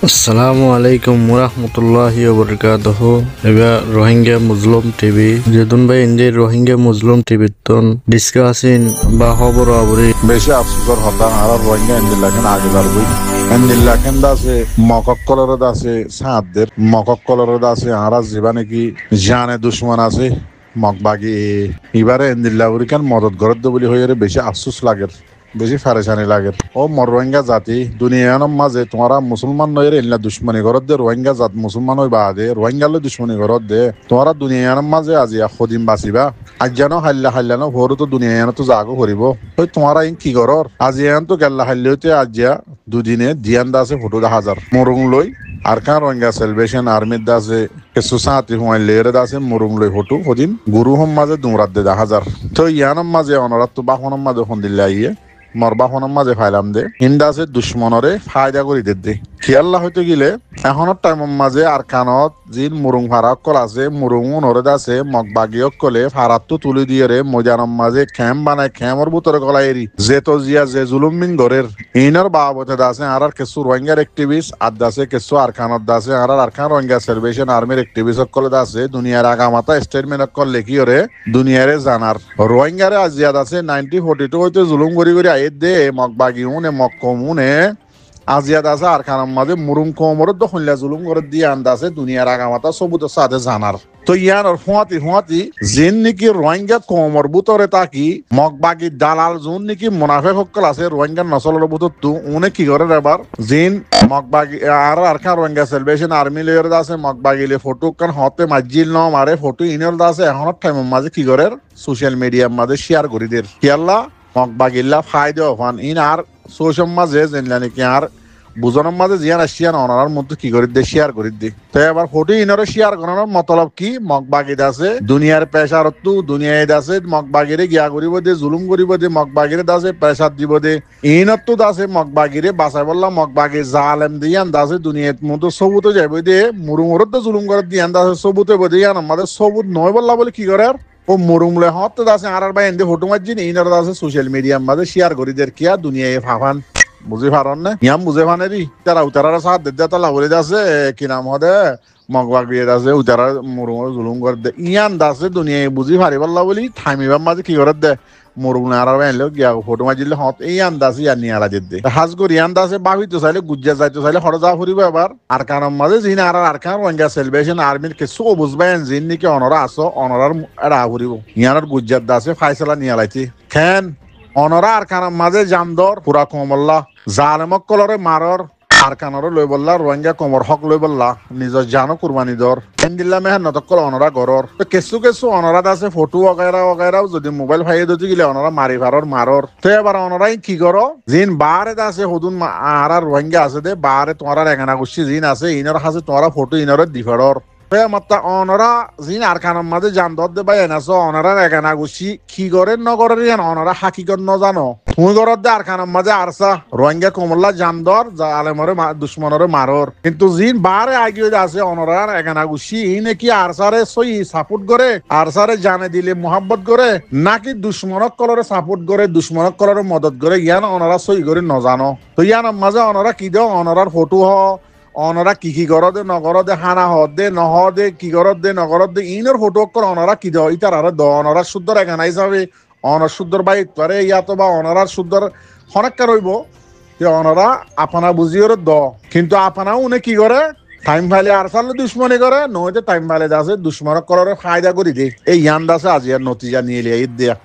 আসসালামু আলাইকুম ওরহমতুল্লাহি ওবরকাতুহু। এবার রোহিঙ্গা মুসলিম টিভি যেদিন ভাই ইন্দি রোহিঙ্গা মুসলিম টিভি তন ডিসকাসিন বা খবর আবরি বেশি আফসোসর হতা আর রোহিঙ্গা এন্দিল্লাখেন আগে যারবই এন্দিল্লাখেন দাসে মকক্কলর দাসে সাদদের মকক্কলর দাসে আর জিবা নাকি জানে দুশ্মন আছে মকবাগি এবারে এন্দিল্লা উরিকান মদত গরদ বলি হয়ে বেশি আফসোস লাগে বেশি ফারেশানি লাগে ও মর রোহিঙ্গা জাতি দুনিয়ার মাঝে তোমারা মুসলমান নয় এল্লা দুশ্মনী ঘরত দে রোহিঙ্গা জাত মুসলমান হই বাদে রোহিঙ্গালে দুশ্মনী ঘরত দে তোমারা দুনিয়ার মাঝে আজি সদিম বাঁচিবা আজ্ঞানো হাল্লানো ভোর তো দুনিয়ানো তো জাগো করিব ওই তোমারা ইন কি করর আজি এন তো গেল্লা হাল্লিতে আজিয়া দুদিনে দিয়ান দাসে ফটো 1000 মরুং লই আর কান রোহিঙ্গা সেলিব্রেশন আর্মির দাসে কিছু সাথী হুমায় লেরে দাসে মরুং লই ফটো সদিম গুরু হম মাঝে দুমরাত দে 1000 তো ইয়ানম মাঝে অনরাত তো বাহনম মাঝে হন্দিল্লা ইয়ে মরবা ফোনের মাঝে ফাইলাম দে ইন্দাসে দুশ্মনরে ফায়দা করি দে খেয়াল্লা হইতে গেলে এখনের টাইমের মাঝে আর কানত জিন মুরুং ফারা অকল আছে মুরুং নরে আছে মগবাগি অকলে ফারাতটো তুলি দিয়ে রে মজানম মাঝে খেম বানায় খেমর ভিতরে গলা এরি যে তো জিয়া যে জুলুম মিন গরের ইনর বাবতে দাসে আর কিছু রোহিঙ্গার অ্যাক্টিভিস্ট আর দাসে কিছু আর কানত দাসে আর কান রোহিঙ্গা সেলিব্রেশন আর্মির অ্যাক্টিভিস্ট অকলে দাসে দুনিয়ার আগামাতা স্টেটমেন্ট অকল লেখি ওরে দুনিয়ারে জানার রোহিঙ্গারে আজিয়া দাসে 1942 হইতে জুলুম করি দে মগবাগি উনে মক্কমুনে আজিয়া দাসে আর কানার মাঝে মুরুং কোমর দখলিয়া জুলুম করে দিয়ে আন্দাসে দুনিয়ার আগামাতা সবুত সাথে জানার তো ইয়ানোর ফুয়াতি জিন নাকি রোহিঙ্গা কোমর বুতরে তাকি মগবাগি দালাল জুন নাকি মুনাফেক সকল আছে রোহিঙ্গা নসলের বুতর তো উনে কি করে এবার জিন মগবাগি আর কান রোহিঙ্গা সেলিব্রেশন আর্মি লেয়ার দাসে মগবাগি লে ফটো কান হতে মাজিল ন মারে ফটো ইনর দাসে এখনত টাইমের মাঝে কি করে সোশ্যাল মিডিয়ার মাঝে শেয়ার করে দের কিয়াল্লা মগবাগিল্লা ফায়দা হন ইন আর সোশ্যাল মাঝে জেনলা নাকি আর বুঝনের মাঝে জিয়ান আসিয়ান অনার মধ্যে কি করে দে শেয়ার করে দি তো এবার ফটো ইনরে শেয়ার করানোর মতলব কি মগবাগি দাসে দুনিয়ার পেশারত্তু দুনিয়ায় দাসে মগবাগিরে গিয়া করিব দে জুলুম করিব দে মগবাগিরে দাসে পেশার দিব দে ইনত্তু দাসে মগবাগিরে বাঁচাই বললাম মগবাগি জালেম দিয়ান দাসে দুনিয়ার মধ্যে সবুতে যাইব দে মুরুমরত জুলুম করে দিয়ান দাসে সবুতে বদে ইয়ান আমাদের সবুত নয় বললা বলে কি করে ও মরুমলে হত দাসে আর ভাই এন্দে ফটো মারজিন ইনর দাসে সোশ্যাল মিডিয়ার মাঝে শেয়ার করি দের কিয়া দুনিয়ায় ফাফান বুঝি পারন না ইয়াম বুঝে ফানেরি তারা উতারার সাথ দে তালা বলে দাসে কি নাম হদে মগবাগি দাসে উতারা মরুমর জুলুম করে দে ইয়ান দাসে দুনিয়ায় বুঝি পারি বললা বলি থামিবার মাঝে কি করে দে মরুমলে আর ভাই এনলো গিয়া ফটো মারজিলে হত এই আন্দাসে ইয়ান নিয়ে আলা দে হাজ করি আন্দাসে বাহিত চাইলে গুজ্জা যাইতে চাইলে হর যা ফুরিব এবার আর কারণ মাঝে জিন আর কান রোহিঙ্গা সেলিব্রেশন আর্মির কিছু বুঝবেন জিন নাকি অনরা আসো অনরার এরা ফুরিব ইয়ানোর গুজ্জাত দাসে ফাইসলা নিয়ে আলাইছি খেন অনরা আর কানার মাঝে জামদর পুরা কমল্লা জালেমক কলরে মারর আর কানর লই বললা রোহিঙ্গা কমর হক লই বললা নিজর জানো কুরবানি দর এন্দিল্লা মেহনত কল অনরা গরর তো কিছু অনরা দাসে ফটো ওগাইরাও যদি মোবাইল ফাইয়ে দিতে গেলে অনরা মারি মারর তো এবার অনরাই কি করো জিন বারে দাসে হুদুন আর রোহিঙ্গা আছে দে বারে তোমার এখানা গুছি জিন আছে ইনর হাসে তোমারা ফটো ইনর দিফারর মাত্রা অনরা জিন আর কানার মাঝে জান দর দে ভাই এনাছো অনরা এখানা গুছি কি করে নগরের ইয়ান অনরা হাকিকত ন জানো তুমি গরত দে আর কানার মাঝে আরসা রোহিঙ্গা কমল্লা জান দর আলেমরে দুশ্মনরে মারর কিন্তু জিন বারে আগিয়ে আছে অনরা এখানা গুছি ইনে কি আরসারে সই সাপোর্ট করে আরসারে জানে দিলে মোহাব্বত করে নাকি দুশ্মনক কলরে সাপোর্ট করে দুশ্মনক কলরে মদত করে ইয়ান অনরা সই করে ন জানো তো ইয়ান মাঝে অনরা কি দেও অনরার ফটো হ অনরা কি করো দে নগর দে হানা হদ দে নহ দে কি করত দে নগর দে ইনর ফটো কর অনরা কি দেও ইতার আর দ অনরা শুদ্ধর এখানে হিসাবে অনর শুদ্ধর বাই তোরে ইয়াত বা অনরার শুদ্ধর হনেকা রইব যে অনরা আপনা বুঝিওর দ কিন্তু আপনা উনি কি করে টাইম ফাইলে আর সালে দুশ্মনী করে নইতে টাইম ফাইলে দাসে দুশ্মনক কররে ফায়দা করি দে এই ইয়ান দাসে আজি আর নতিজা নিয়ে লিয়ে দিয়া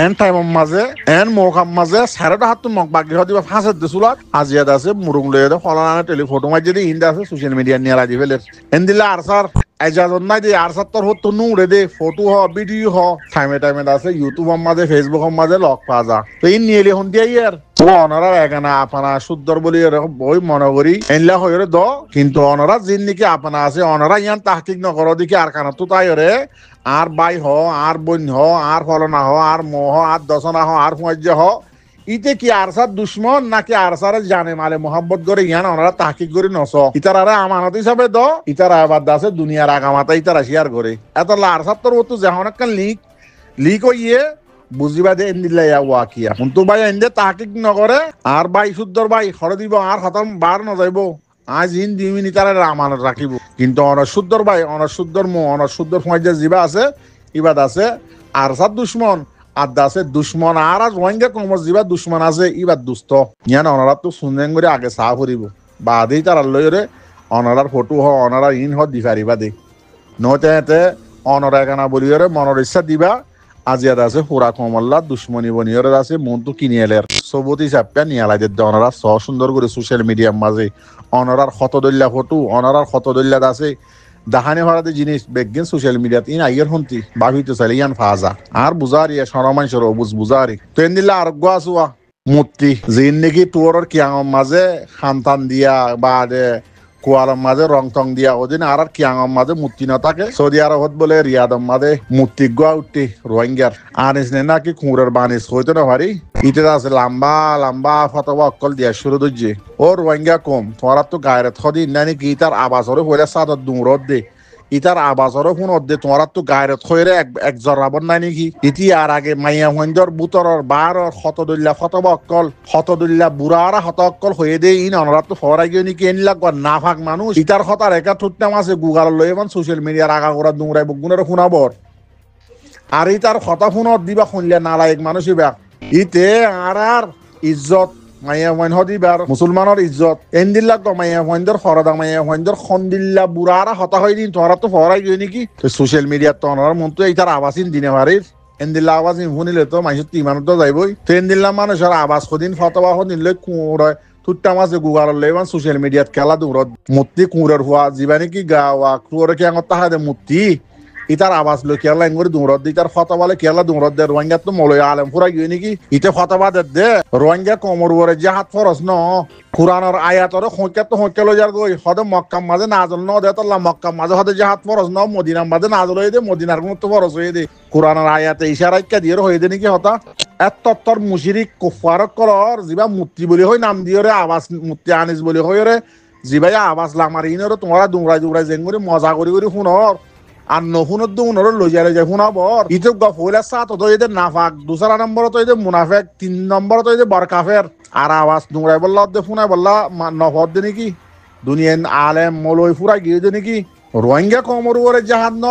এন টাইমের মাঝে এন মৌকাম মাঝে সাড়ে হাত মগবাগি দিবা ফাঁসের দিছুলাক আজিয়াদ আছে মুরুং লয়ে দে ফলানা টেলিফটো মাঝে দিয়ে ইন্দা আছে সোশ্যাল মিডিয়া নিয়ে রাজি ফেলে এন দিলে আর স্যার এজাজত নাই দে আর স্যার তোর হতো নুড়ে দে ফটো হ ভিডিও হ টাইমে আছে ইউটিউবের মাঝে ফেসবুকের মাঝে লক পাওয়া যা তো এই নিয়ে হন দিয়ে ইয়ার অনরা এখানে আপনা সুন্দর বলি বই মনে করি এনলা হয়ে দ কিন্তু অনরা জিন নাকি আপনা আছে অনরা ইয়ান তাহকিক নকর দিকে আর কানা তো তাই রে আর বাই হ আর বোন হ আর ফলনা হ আর মোহ আর দশনা হ আর ফুয়াজ্য হ ইতে কি আরসার দুশ্মন নাকি আরসারে জানে মালে মোহাম্মত করে ইয়ান ওনারা তাহকিক করে নস ইতার আরে আমানত হিসাবে দ ইতার আবাদ আছে দুনিয়ার আগামাতা ইতারা শেয়ার করে এত আরসার তোর তো যেমন একটা লিক হইয়ে বুঝিবা দে এন্দিল্লা ওয়া কিয়া কিন্তু ভাই এন্দে তাহকিক নকরে আর ভাই শুদ্ধর ভাই খরে দিব আর খতম বার ন যাইব আজ ইন 2 মিনিট আর আমানত রাখিব কিন্তু অনশুদ্ধর ভাই অনশুদ্ধর অনশুদ্ধর সময় যে জিবা আছে ইবাদ আছে আর সাত দুশ্মন আর দাসে দুশ্মন আর রোহিঙ্গা কমর জিবা দুশ্মন আছে ইবাদ দুস্থ ইয়ান অনারা তো শুনেন করে আগে চা ফুরিব বাদেই তার লইরে অনারার ফটো হ অনারা ইন হ দি পারিবা দে নতে অনরা একানা বলিরে মনের ইচ্ছা দিবা আজিয়াদ আছে পুরা কমল্লা দুশ্মনী বনিয়র আছে মন তো কিনে এলের সবতি চাপা নিয়ালাই দে অনারা স সুন্দর করে সোশ্যাল মিডিয়ার মাঝে অনারার শতদল্যা ফটো অনারার শতদল্যাত আছে দাহানে ভাড়াতে জিনিস বেগিন সোশ্যাল মিডিয়াত ইন আইয়ের হন্তি ভাবিতে চাইলে ইয়ান ফাজা আর বুঝারি সরমাংসর অবুজ বুঝারি তো এন দিল্লা আরোগ্য আসুয়া মূর্তি যেন নাকি তোর কিয়াঙর মাঝে খানতান দিয়া বা কুয়ালার মাঝে রং টং দিয়া ওদিন আর কিয়াঙর মাঝে মূর্তি না থাকে সৌদি আরবত বলে রিয়াদর মাঝে মূর্তি গোয়া উঠি রোহিঙ্গার আনিস নে নাকি কুঁড়ের বানিস হইতো না ভারি ইতে আছে লম্বা লম্বা ফতবা অকল দিয়া শুরু দিচ্ছে ও রোহিঙ্গা কম তোরা তো গায়ের থদি নানি কি তার আবাসরে হইলে সাদর দুমরত দে ইতার আবাসরও ফোন অদ্দে তোমরা তো গায়ের থইরে এক জরাবন নাই নাকি ইতি আর আগে মাইয়া হইন্দর বুতরর বারর শতদল্যা শতদল্যা বুড়ারা হতকল হয়ে দে ইন অনরা তো ফরাই গিয়ে নাকি এনলা না ফাঁক মানুষ ইতার হতার একা ঠুটনাম আছে গুগল লই এমন সোশ্যাল মিডিয়ার আগা করা দুমরাই বগুনের শুনাবর আর ইতার হতা ফোনত দিবা শুনলে নালায়ক মানুষ ইবা ইতে আর ইজ্জত মাইয়া হইন হদিবার মুসলমানের ইজ্জত এন্দিল্লা মাইয়া হইন্দর হরদা মাইয়া হইন্দর খন্দিল্লা বুড়ারা হতা হয় দিন তোরা তো ফরাই গই নাকি তো সোশ্যাল মিডিয়ার তো মন তো এইটার আবাসিন দিনে বাড়ির এন্দিল্লা আবাস শুনিলে তো মানুষ ইমানত তো যাইবই তো এন্দিল্লা মানুষের আবাস সদিন ফতবা সদিন লই কুঁড়ায় তুট্টা মাছে গুগার লইবান সোশ্যাল মিডিয়াত খেলা দূরত মূর্তি কুঁড়ের হওয়া যিবা নাকি গাওয়া কুঁড়ে কে আঙত তাহা দে মূর্তি ইতার আবাস লই কেলা ইঙ্গরি দৌড়ত দি ইতার ফতবালে কেলা দৌড়ত দে রোহিঙ্গা তো মলয় আলম ফুরা গিয়ে নাকি ইতে ফতবা দে রোহিঙ্গা কমর ওরে যে হাত ফরস ন কুরআনের আয়াতর হইকে তো হইকে লই যার গই হদে মক্কা মাঝে নাজল ন দে তাল্লা মক্কা মাঝে হদে যে হাত ফরস ন মদিনা মাঝে নাজল হই দে মদিনার কোন তো ফরস হই দে কুরআনের আয়াতে ইশারা কে দিয়ে হই দে নাকি হতা এতত্তর মুশরিক কুফার কলর জিবা মূর্তি বলি হই নাম দিয়রে আবাস মূর্তি আনিস বলি হই রে জিবাই আবাস লামারিনরে তোমরা দুমরাই জেঙ্গুরি মজা করি শুনর আর নহুনত দুনর লই যায় শুনাবর ইতো গফুলা সাত তো এদের নাফাক দুসরা নম্বর তো এদের মুনাফেক 3 নম্বর তো এদের বরকাফের আর আওয়াজ দুংরাই বল্লা দে ফুনাই বল্লা নফদ দে নাকি দুনিয়ান আলেম মলই ফুরা গিয়ে দে নাকি রোহিঙ্গা কমর ওরে জাহাদ ন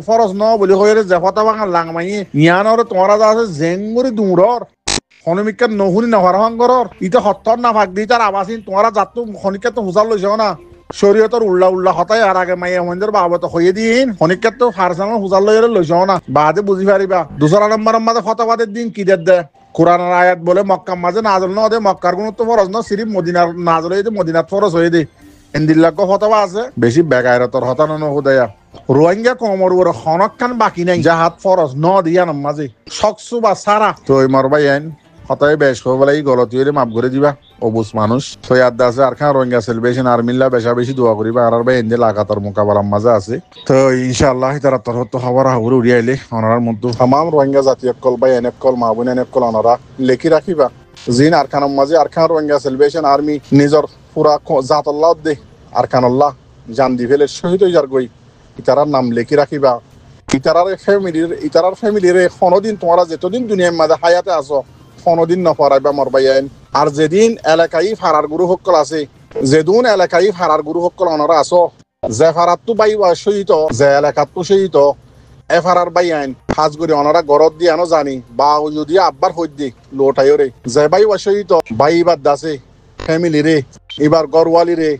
ফরজ ন বলি হইরে জেফতা বাঙাল লাংমাই ইয়ানর তোমরা আছে জেঙ্গুরি দুংরর খনিমিকা নহুনি নহরহঙ্গরর ইতো হত্তর নাফাক দি তার আবাসিন তোমরা জাতু খনিকা তো হুজাল লইছ না শরীয়তর উল্লা হতাই আর আগে মাইয়া মন্দির বাবত হইয়ে দিন অনেকের তো ফারসান হুজার লইরে লইছ না বাদে বুঝি পারিবা দুসরা নম্বরের মাঝে ফতবাদের দিন কি দে কোরআনের আয়াত বলে মক্কার মাঝে নাজল ন দে মক্কার কোন তো ফরজ না সিরিফ মদিনার নাজল হয়ে দে মদিনার ফরজ হয়ে দে এন্দিল্লাক ফতবা আছে বেশি বেগায়রতর হতানো নহুদয়া রোহিঙ্গা কমর ওর খনকখান বাকি নাই জাহাত ফরজ ন দিয়া নামাজে সকসু বা সারা তো মারবাই আইন হতাই বেশ বলে এই গলতি হইলে মাফ করে দিবা অবুজ মানুষ তো ইয়াদ আছে আর খান রোহিঙ্গা সেলিব্রেশন আর মিল্লা বেশা বেশি দোয়া করিবা আর ভাই এনে লাগাতার মোকাবেলার মাঝে আছে তো ইনশাআল্লাহ তারা তরফ তো খবর হাবুর উড়িয়াইলে অনারার মধ্যে তামাম রোহিঙ্গা জাতীয় কল বা এনএফ কল মাহবুন এনএফ কল অনারা লেখি রাখিবা জিন আর খানের মাঝে আর খান রোহিঙ্গা সেলিব্রেশন আর্মি নিজর পুরা জাতল্লাহ দে আর খানাল্লাহ জান দি ফেলে শহীদ হয়ে যার গই ইতারার নাম লেখি রাখিবা ইতারার ফ্যামিলির কোনদিন তোমরা যেতদিন দুনিয়ার মাঝে হায়াতে আসো কোনদিন নফরাইবা মরবাই আইন আর যেদিন এলাকায় ফারার গুরু সকল আছে যেদিন এলাকায় ফারার গুরু সকল অনারা আছো যে ফারার তো বাই শহীদ যে এলাকাত তো শহীদ এ ফারার বাই আইন সাজ করে অনারা গরত দিয়ে আনো জানি বা যদি আব্বার হই দি লোটাই রে যে বাই শহীদ বাই বাদ দাসে ফ্যামিলি রে এবার গরওয়ালি রে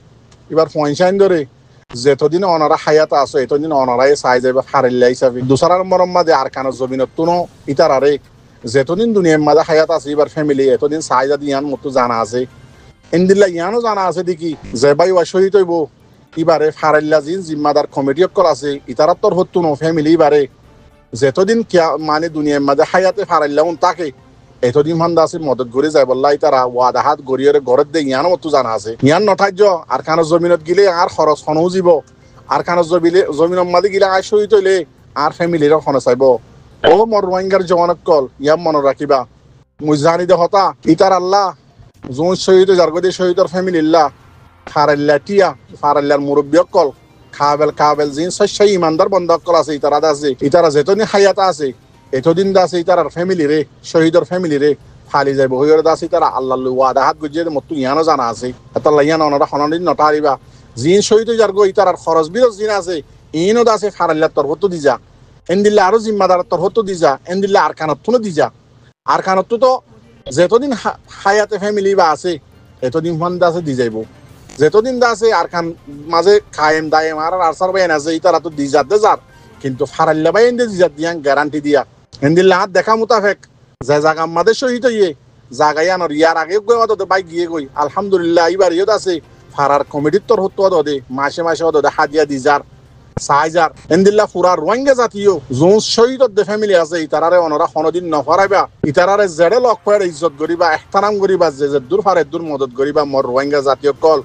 এবার পয়সাইন ধরে যেতদিন অনারা হায়াত আছে এতদিন অনারাই চাই যাবে হারিল্লা হিসাবে দুসরা নম্বরের মাঝে আর কানো জমিনত তো ইতারারে যেতদিন দুনিয়ার মাঝে হায়াত আছে এবার ফ্যামিলি এতদিন সাইজা ইয়ান মতো জানা আছে ইন্দিল্লা ইয়ানও জানা আছে দেখি যে বাই শহীদ হইব এবারে ফারাইল্লা জিন জিম্মাদার কমিটি অকল আছে ইতারার তোর হতো ন ফ্যামিলি এবারে যেতদিন মানে দুনিয়ার মাঝে হায়াতে ফারাইল্লা তাকে এতদিন মান্দা আছে মদত ঘুরে যায় বললাই তারা ওয়াদা হাত গড়িয়ে ঘরের দিয়ে ইয়ানও মতো জানা আছে ইয়ান নঠার্য আর কানো জমিনত গিলে আর খরচ খনও যাব আর কানো জমিনের মাঝে গিলে আর শহীদ হইলে আর ফ্যামিলির খনে চাইব ও মর রোহিঙ্গার জওয়ানক কল ইয়াম মনে রাখিবা মুই জানি দে হতা ইতার আল্লাহ যোন শহীদ জারগদি শহীদর ফ্যামিলিল্লাহ ফারাল্লা টিয়া ফারাল্লার মুরব্বী কল কাবেল জিন সই ইমানদার বন্ধ কল আছে ইতারা আছে ইতারা যেতনি হায়াত আছে এতদিন দাসে তার ফ্যামিলি রে শহীদর ফ্যামিলি রে ফালি যাইব হইরে দাসে তারা আল্লাহ ওয়াদা হাত গুজিয়ে মতো ইয়ানো জানা আছে এতাল্লা ইয়ান ওনারা হনদিন নটা হারিবা জিন শহীদ যার গই তার খরচ বিরজ জিন আছে ইনো দাসে ফারাল্লার তরফতো দি যা এন্দিল্লা আরো জিম্মাদার তরফতো দি যা এন্দিল্লা আর কানত্তুনো দি যা আর কানত্তু তো যেতদিন হায়াতে ফ্যামিলি বা আছে এতদিন ফান দাসে দি যাইব যেতদিন দাসে আর খান মাঝে খায়েম দায়েম আর আরসার বাইন আছে ইতারা তো দি যাতে যার কিন্তু ফারাল্লা বাইন দি যা দিয়াং গ্যারান্টি দিয়া এন্দিল্লা হাত দেখা মুতাফেক যে জায়গা আমাদের শহীদ হইয়ে জায়গায় আনর ইয়ার আগে গই অদে বাইক গিয়ে গই আলহামদুলিল্লাহ এইবার ইয়ত আছে ফারার কমিটির তোর হতো অদে মাসে মাসে অদে হাদিয়া দি যার সাইজার এন্দিল্লা ফুরা রোহিঙ্গা জাতীয় যোন শহীদ দে ফ্যামিলি আছে ইতারারে অনরা কোনদিন নফরাইবা ইতারারে জেডে লক পড়ে ইজ্জত করিবা এহতারাম করিবা যে দূর ফারে দূর মদত করিবা মোর রোহিঙ্গা জাতীয় কল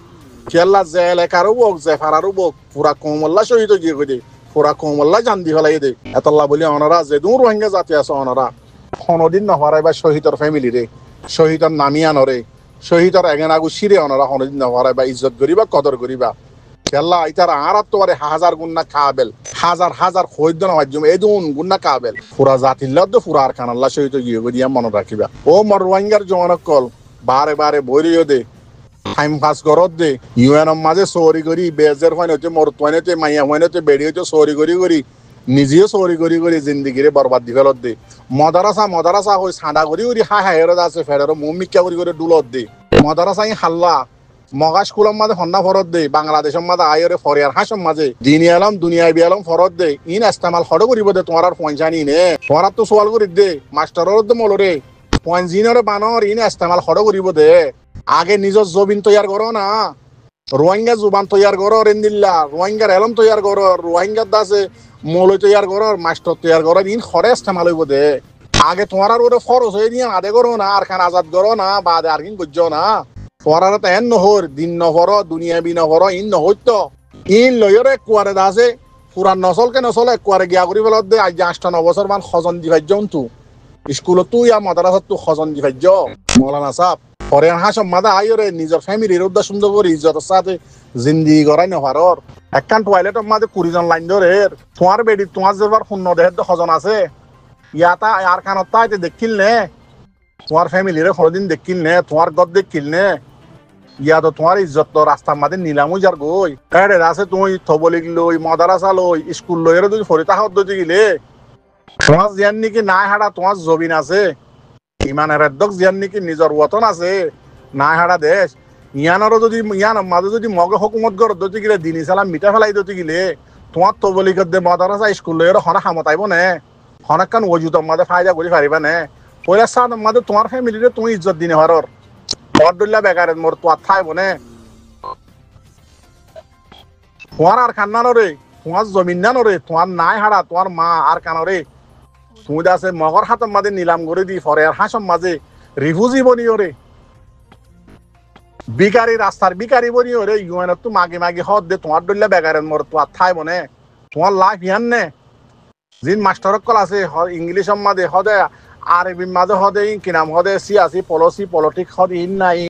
খেলা যে এলাকারও বক যে ফারারও বক পুরা কমল্লা শহীদ গিয়ে গই দে পুরা কমল্লা জান দি ফেলাই দে এতল্লা বলি অনরা যে দূর রোহিঙ্গা জাতি আছে অনরা কোনদিন নফরাইবা শহীদর ফ্যামিলি রে শহীদর নামিয়ানরে শহীদর এগেনাগু শিরে অনরা কোনদিন নফরাইবা ইজ্জত করিবা কদর করিবা খেলা ইতারা আর তোমারে হাজার গুন্না কাবেল হাজার হাজার খৈদ্য নজম এদুন গুন্না কাবেল পুরা জাতিল্লাদ পুরা আর খানাল্লা শহীদ গিয়ে গিয়া মনে রাখিবা ও মর রোহিঙ্গার জমানক কল বারে বারে বইরিও দে টাইম পাস করত দে ইউএনএম মাঝে চৌরি করি বেজের হইনতে মরতুয়াইনতে মাইয়া হইনতে বেড়ি হইতে চৌরি করি নিজেও চৌরি করি জিন্দিগিরে বরবাদ দি ফেলত দে মদারাসা হই সাদা করি হাই হাইরত আছে ফেরের মুমিকা করি ডুলত দে মদারাসা হাল্লা মগা স্কুলের মাঝে হন্না ফরত দে বাংলাদেশের মাঝে আয়রে ফরিয়ার হাসম মাঝে দিনী আলম দুনিয়ায় বিয়ালম ফরত দে ইন ইস্তেমাল হড় করিব দে তোমার আর পয়সানি নে পড়ার তো সোয়াল করি দে মাস্টারের দে মলরে পয়জিনরে বানর ইন ইস্তেমাল হড় করিব দে আগে নিজের জবিন তৈয়ার করো না রোহিঙ্গা জুবান তৈয়ার করো রেন্দিল্লা রোহিঙ্গার এলম তৈয়ার করো রোহিঙ্গার দাসে মৌলই তৈয়ার করো মাস্টার তৈয়ার করো ইন হরে ইস্তেমাল হইব দে আগে তোমার আর ওরে ফরজ হয়ে দিয়ে আদে করো না আর খান আজাদ করো না বাদে আর কিন করছো না পড়ার তো এন নহর দিন নহর দুনিয়া বি নহর ইন নহত্য ইন লয়রে কুয়ারে দাসে পুরান নচলকে নচলে কুয়ারে গিয়া করি পেলত দে আজ 8-9 বছর মান সজন দি ভাজ্য তু স্কুলত তুই ইয়া মাদ্রাসাত তু সজন দি ভাজ্য মৌলানা সাহেব পরে হাসম মাদা আইরে নিজের ফ্যামিলির উদ্দেশ্য সুন্দর করে ইজ্জতের সাথে জিন্দিগি গড়াই নহরর একখান টয়লেটের মাঝে 20 জন লাইন ধরে তোমার বেডি তোমার যেবার শূন্য দেহের সজন আছে ইয়াতা আর খানত তাইতে দেখিল নে তোমার ফ্যামিলিরে কোনদিন দেখিল নে তোমার গদ দেখিল নে ইয়া তো তোমার ইজ্জত তো রাস্তার মাঝে নিলামও যার গই এরে আছে তুই থবলিক লই মাদ্রাসা লই স্কুল লই এর যদি ফরিতা হদ দিতে গিলে তোমার জিয়ান নাকি নাই হাড়া তোমার জবিন আছে ইমানের এদ্দক জিয়ান নাকি নিজের ওতন আছে নাই হাড়া দেশ ইয়ানরও যদি ইয়ান মাঝে যদি মগে হুকুমত গড় দিতে গিলে দিন ইসালাম মিঠা ফেলাই দিতে গিলে তোমার তবলিকত দে মাদ্রাসা স্কুল লই এর হনা হামতাইব নে হনাকান ওজুতর মাঝে ফায়দা করি পারিবা নে পয়লা সাত মাঝে তোমার ফ্যামিলিরে তুমি ইজ্জত দিনে হরর বড়দুল্লা বেকারের মোর তো থাইব নে তোমার আর খান্না রে তোমার জমিন না রে তোমার নাই হারা তোমার মা আর কানরে তুমি দাসে মগর হাতর মাঝে নিলাম করে দি ফরে আর হাসম মাঝে রিফিউজি বনিও রে বিকারি রাস্তার বিকারি বনিও রে ইউএনত তো মাগি মাগি হদ দে তোমার দুল্লা বেকারের মোর তো থাইব নে তোমার লাইফ ইয়ান নে জিন মাস্টার কল আছে ইংলিশের মাঝে হদে আরবি মাঝে হদে কি নাম হদে সিয়াসি পলিটিক্স হদে ইন নাই